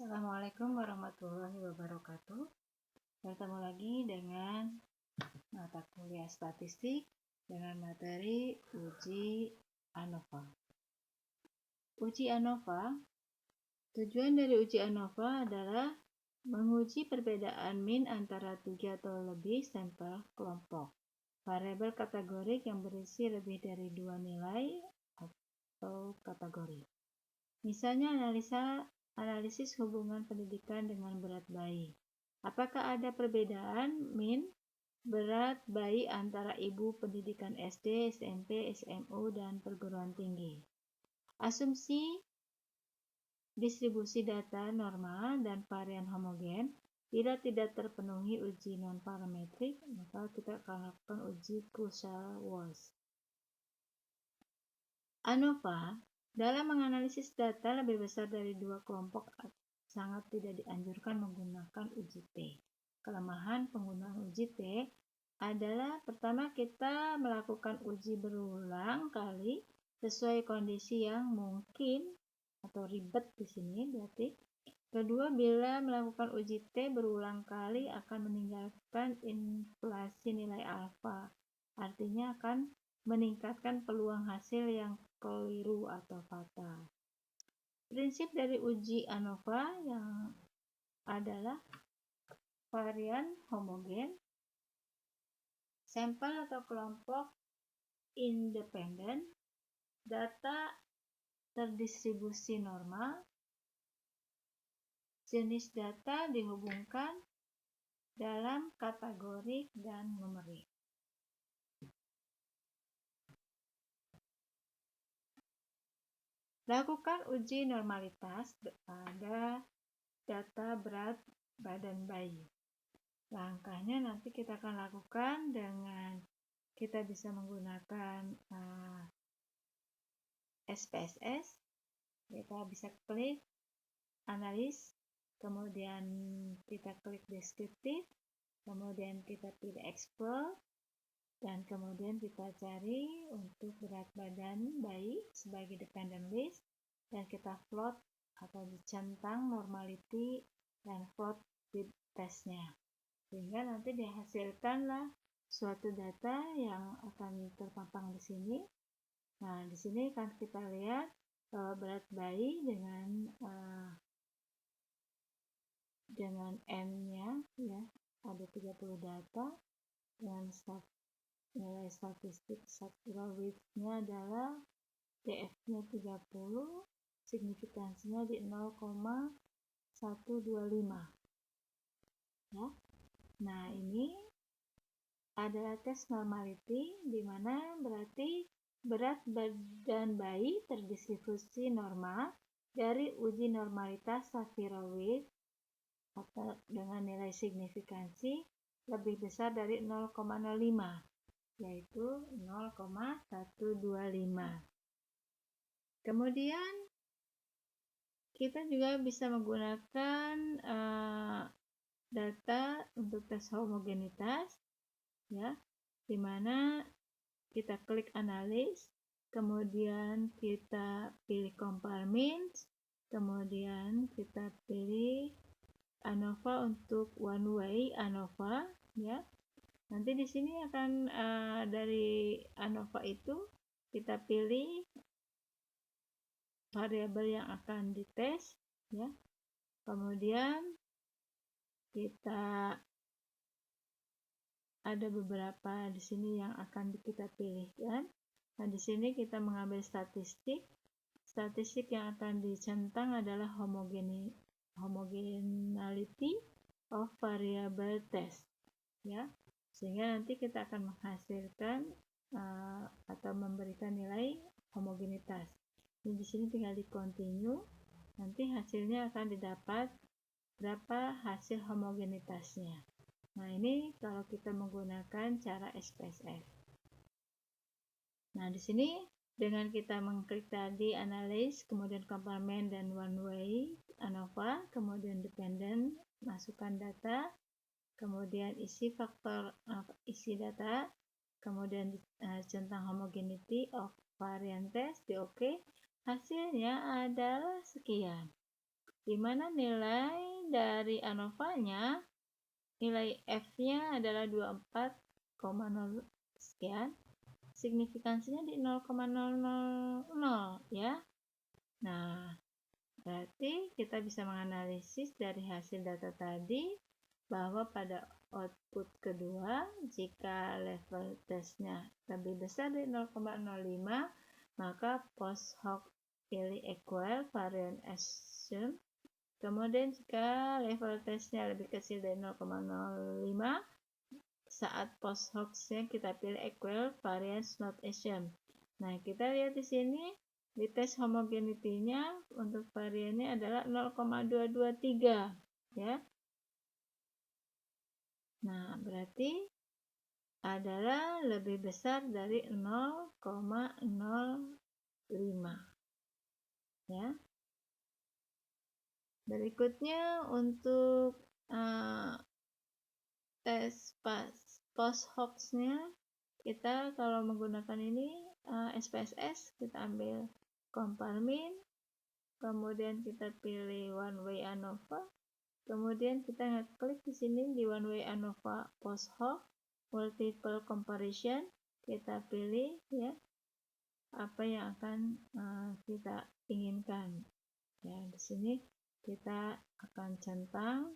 Assalamualaikum warahmatullahi wabarakatuh. Bertemu lagi dengan mata kuliah statistik dengan materi uji ANOVA. Uji ANOVA, tujuan dari uji ANOVA adalah menguji perbedaan min antara 3 atau lebih sampel kelompok variabel kategorik yang berisi lebih dari 2 nilai atau kategori. Misalnya analisis hubungan pendidikan dengan berat bayi. Apakah ada perbedaan min berat bayi antara ibu pendidikan SD, SMP, SMU, dan perguruan tinggi? Asumsi distribusi data normal dan varian homogen. Bila tidak terpenuhi uji non-parametrik, maka kita akan lakukan uji Crucial-Walsh. ANOVA dalam menganalisis data lebih besar dari 2 kelompok sangat tidak dianjurkan menggunakan uji T. Kelemahan penggunaan uji T adalah pertama, kita melakukan uji berulang kali sesuai kondisi yang mungkin atau ribet di sini berarti. Kedua, bila melakukan uji T berulang kali akan meninggalkan inflasi nilai alfa. Artinya akan meningkatkan peluang hasil yang keliru atau fatal. Prinsip dari uji ANOVA yang adalah varian homogen, sampel atau kelompok independen, data terdistribusi normal, jenis data dihubungkan dalam kategori dan numerik. Lakukan uji normalitas pada data berat badan bayi. Langkahnya nanti kita akan lakukan dengan kita bisa menggunakan SPSS. Kita bisa klik analis, kemudian kita klik deskriptif, kemudian kita pilih explore, dan kemudian kita cari untuk berat badan bayi sebagai dependent list, dan kita plot atau dicentang normality dan plot fit testnya, sehingga nanti dihasilkanlah suatu data yang akan terpampang di sini. Nah, di sini kan kita lihat berat bayi dengan N-nya ya, ada 30 data dengan nilai statistik structural width-nya adalah DF-nya 30, signifikansinya di 0,125 ya. Nah, ini adalah tes normality, di mana berarti berat badan bayi terdistribusi normal dari uji normalitas Shapiro-Wilk atau dengan nilai signifikansi lebih besar dari 0,05, yaitu 0,125. Kemudian kita juga bisa menggunakan data untuk tes homogenitas ya, di mana kita klik analis, kemudian kita pilih compare means, kemudian kita pilih ANOVA untuk one way ANOVA ya. Nanti di sini akan dari ANOVA itu kita pilih variabel yang akan dites ya. Kemudian kita ada beberapa di sini yang akan kita pilihkan. Nah, di sini kita mengambil statistik. Statistik yang akan dicentang adalah homogenality of variable test ya. Sehingga nanti kita akan menghasilkan atau memberikan nilai homogenitas. Ini di sini tinggal di continue. Nanti hasilnya akan didapat berapa hasil homogenitasnya. Nah, ini kalau kita menggunakan cara SPSS. Nah, di sini dengan kita mengklik tadi analis, kemudian compartment dan one way ANOVA, kemudian dependent, masukkan data, kemudian isi data, kemudian centang homogeneity of variant test, di OK. Hasilnya adalah sekian. di mana nilai dari ANOVA-nya, nilai F-nya adalah 24,0 sekian, signifikansinya di 0,000 ya. Nah, berarti kita bisa menganalisis dari hasil data tadi bahwa pada output kedua, jika level tesnya lebih besar dari 0,05, maka post hoc pilih equal varian assume. Kemudian jika level tesnya lebih kecil dari 0,05, saat post hoc-nya kita pilih equal variance not assumed. Nah, kita lihat di sini di tes homogeneity-nya untuk variannya adalah 0,223 ya. Nah, berarti adalah lebih besar dari 0,05 ya. Berikutnya untuk tes post hoc-nya, kita kalau menggunakan ini SPSS, kita ambil comparmin, kemudian kita pilih one way ANOVA, kemudian kita ngeklik di sini di one way ANOVA post hoc multiple comparison, kita pilih ya apa yang akan kita inginkan. Ya, di sini kita akan centang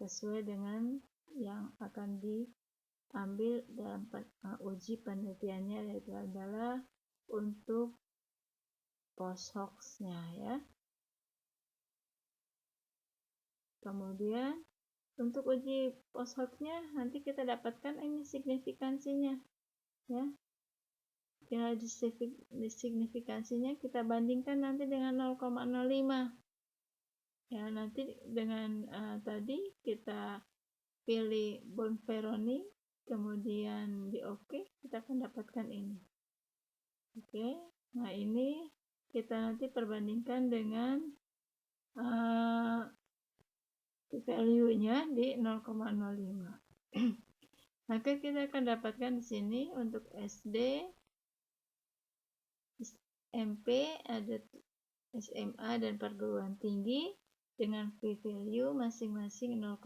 sesuai dengan yang akan diambil dalam uji penelitiannya, yaitu adalah untuk post hoc-nya ya. Kemudian untuk uji post hoc-nya nanti kita dapatkan ini signifikansinya ya. Nilai signifikansinya kita bandingkan nanti dengan 0,05 ya. Nanti dengan tadi kita pilih Bonferroni, kemudian di OK, kita akan dapatkan ini. Oke, nah ini kita nanti perbandingkan dengan value-nya di 0,05. Maka kita akan dapatkan di sini untuk SD, SMP, ada SMA dan perguruan tinggi dengan p-value masing-masing 0,000.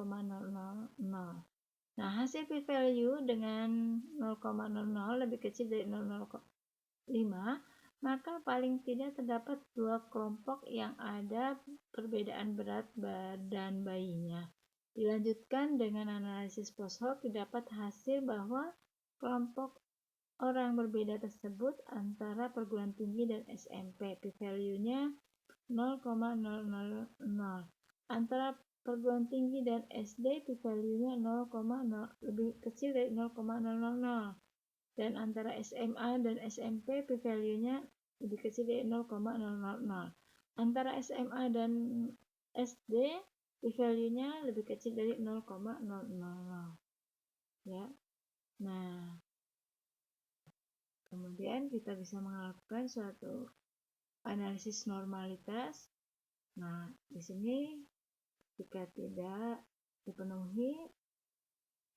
Nah, hasil p-value dengan 0,00 lebih kecil dari 0,05, maka paling tidak terdapat dua kelompok yang ada perbedaan berat badan bayinya. Dilanjutkan dengan analisis post hoc, didapat hasil bahwa kelompok orang berbeda tersebut antara perguruan tinggi dan SMP, p-value-nya 0,000. Antara perguruan tinggi dan SD, p-value-nya 0,0 lebih kecil dari 0,000. Dan antara SMA dan SMP, p-value-nya lebih kecil dari 0,000. Antara SMA dan SD, p-value-nya lebih kecil dari 0,000 ya. Nah, kemudian kita bisa melakukan suatu analisis normalitas. Nah, di sini jika tidak dipenuhi,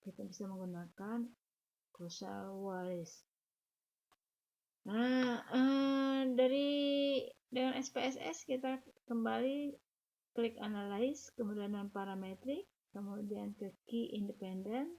kita bisa menggunakan causal Wallis. Nah, dengan SPSS kita kembali klik analyze, kemudian non-parametric, kemudian ke key independent,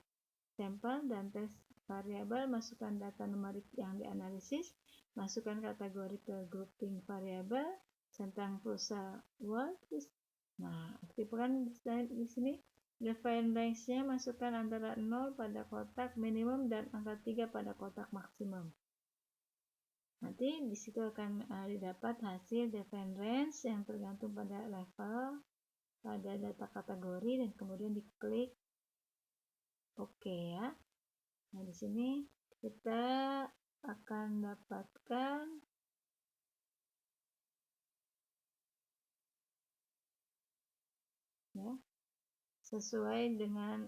sampel dan tes variabel, masukkan data numerik yang dianalisis, masukkan kategori ke grouping variabel, centang causal Wallis. Nah, aktifkan di sini define range-nya, masukkan antara 0 pada kotak minimum dan angka 3 pada kotak maksimum. Nanti di situ akan didapat hasil define range yang tergantung pada level, pada data kategori, dan kemudian diklik OK ya. Nah, di sini kita akan dapatkan ya sesuai dengan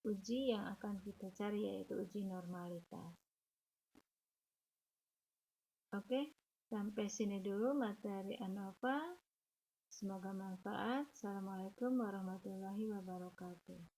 uji yang akan kita cari, yaitu uji normalitas. Oke, sampai sini dulu materi ANOVA. Semoga manfaat. Assalamualaikum warahmatullahi wabarakatuh.